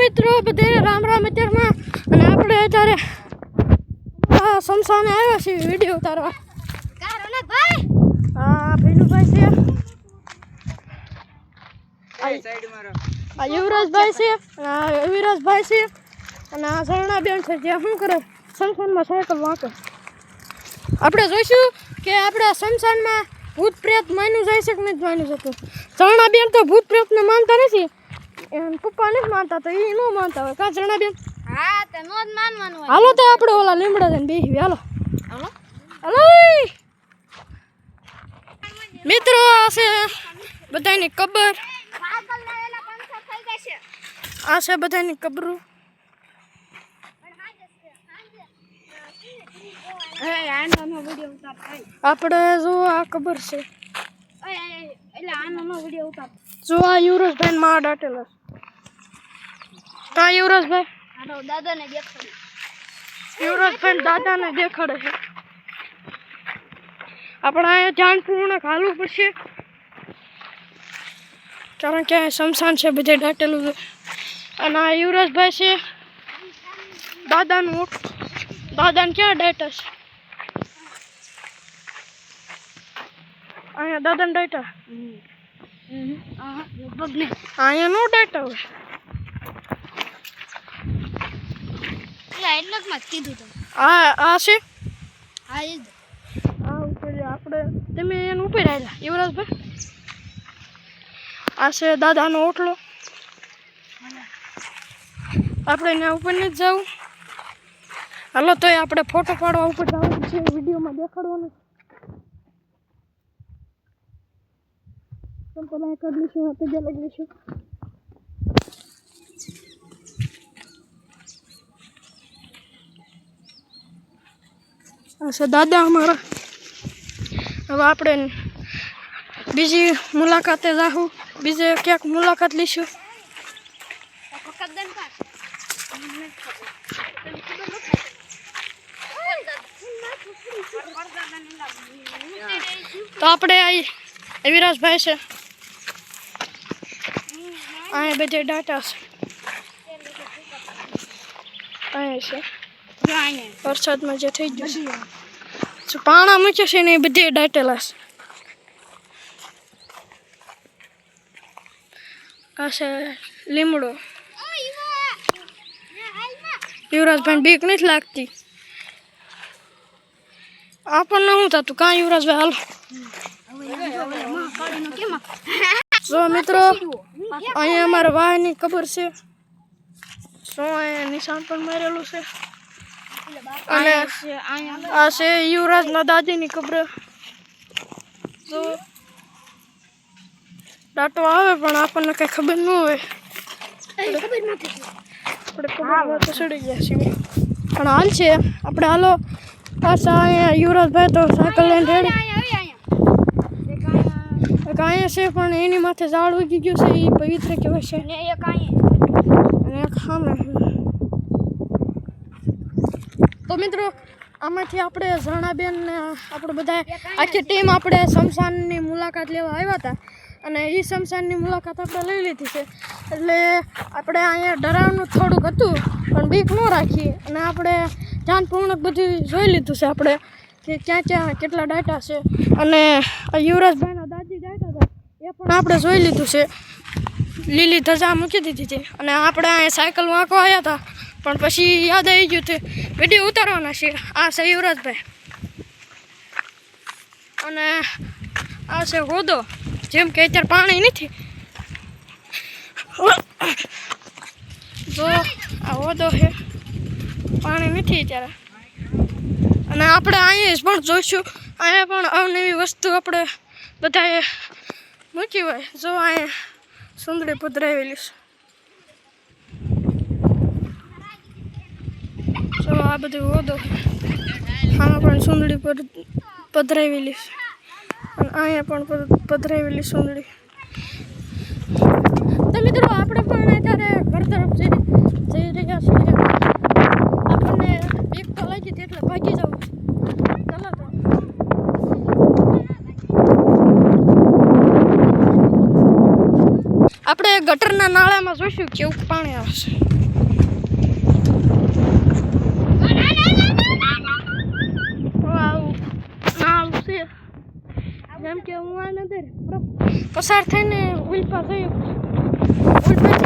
મિત્રો બધાને રામ રામ અત્યારમાં અને આપણે અત્યારે સમસાને આવ્યા છીએ વિડીયો ઉતારવા. ભાઈ હા ભીલુભાઈ છે, આ યુવરાજભાઈ છે, વિરાજભાઈ છે અને આ શરણાબેન છે જે શું કરે સમસાનમાં સાયકલ વાંકે. આપણે જોઈશું કે આપણે સમસાનમાં ભૂત પ્રેત માન્યું જાય છે કે નથી માન્યું જતું. શરણાબેન તો ભૂત પ્રેતને માનતા નથી, એમ પપ્પા નથી માનતા તો એ ન માનતા હોય કા શરણાબેન? હા તો નો જ માનવાનું હોય. હાલો તો આપણે ઓલા લીમડા જઈને બેસી હાલો હાલો હાલો મિત્રો. આ છે બધાની કબર, પાગલ લાવેલા પંખા થઈ જશે. આ છે બધાની કબરો. આનો વિડિયો ઉતાર ભાઈ. આપણે જો આ કબર છે, એટલે આનો વિડિયો ઉતાર. જો આ યુવરાજભાઈ માં દાટેલા કા યુવરાજભાઈ આનો દાદાને દેખાડે. યુવરાજભાઈ દાદાને દેખાડે છે. આપણે અહીંયા ધ્યાનપૂર્વક હાલવું પડશે કારણ કે શમશાન છે બધે દાટેલું છે. અને આ યુવરાજભાઈ છે દાદાનું ક્યાં દાટા છે? અહીંયા દાદાને દાટા લગભગ ને અહીંયા નો દાટા હોય. એટલે જ માં કીધું તમે. આ છે હા એ જ. આ ઉપર આપણે તમે એનું ઉપર આવ્યા યુવરાજભાઈ. આ છે દાદાનો ઓટલો. આપણે એના ઉપર નથી જવું. હાલો તોય આપણે ફોટો પાડવા ઉપર જવાનું છે, વિડીયોમાં દેખાડવાનું. સંપલાય કરી લઈશું, હાથે જ લઈ લઈશું. આ છે દાદા અમારા. હવે આપણે બીજી મુલાકાતે જાઉં, બીજે ક્યાંક મુલાકાત લઈશું. તો આપણે આ વિરાજભાઈ છે, અહીંયા બધે ડાટા છે, અહીંયા છે વરસાદમાં જે થઈ ગયું છે પાણા મૂક્યા છે ને એ બધે દાટેલા છે. આ છે લીમડો. યુવરાજભાઈ બીક નથી લાગતી. આપણને શું થતું કાં યુવરાજભાઈ? હાલો જો મિત્રો અહીંયા અમારા વાહની કબર છે, શું અહીંયા નિશાન પણ મારેલું છે. અને આ છે યુવરાજના દાદીની કબર. જો દાટો આવે પણ આપણને કઈ ખબર ન હોય. આપણે કબરમાં તો ચડી ગયા છીએ પણ હાલ છે આપણે. હાલો પાછા અહીંયા યુવરાજભાઈ તો સાયકલ લઈને રેડી. એક અહીંયા છે પણ એની માથે ઝાડ ઉગી ગયું છે, એ પવિત્ર કહેવાય છે. અને એક સામે. તો મિત્રો આમાંથી આપણે ઝરણાબેન ને આપણે બધા આખી ટીમ આપણે શમશાનની મુલાકાત લેવા આવ્યા હતા અને એ શમશાનની મુલાકાત આપણે લઈ લીધી છે. એટલે આપણે અહીંયા ડરાવનું થોડુંક હતું પણ બીક ન રાખીએ અને આપણે ધ્યાનપૂર્વક બધું જોઈ લીધું છે આપણે કે ક્યાં ક્યાં કેટલા ડાટા છે. અને યુવરાજભાઈના દાદી ડાટા હતા એ પણ આપણે જોઈ લીધું છે. લીલી ધજા મૂકી દીધી હતી અને આપણે અહીંયા સાયકલ વાંકવા આવ્યા હતા પણ પછી યાદ આવી ગયું તે વિડીયો ઉતારવાના છે. આ છે યુવરાજભાઈ અને આ છે હોદો. જેમ કે અત્યારે પાણી નથી, જો આ હોદો છે, પાણી નથી અત્યારે. અને આપણે અહીંયા પણ જોઈશું, અહીંયા પણ અવનવી વસ્તુ આપણે બધાએ મૂકી હોય. જો અહીંયા સુંદરી પધરાવેલી છે. જો આ બધું હોદો, આમાં પણ સુંદરી પધરાવેલી છે અને અહીંયા પણ પધરાવેલી સુંદરી. તો મિત્રો આપણે પણ અત્યારે ઘર તરફ જઈ રહ્યા છીએ. આપણને બીક તો લાગી હતી એટલે ભાગી જવું. ચાલો તો આપણે ગટરના નાળામાં પહેલાં જોઈશું કેવું પાણી આવશે. આવું છે જેમ કે હું આ નદર પસાર થઈને ઉલ્પા થયું ઉલ્પા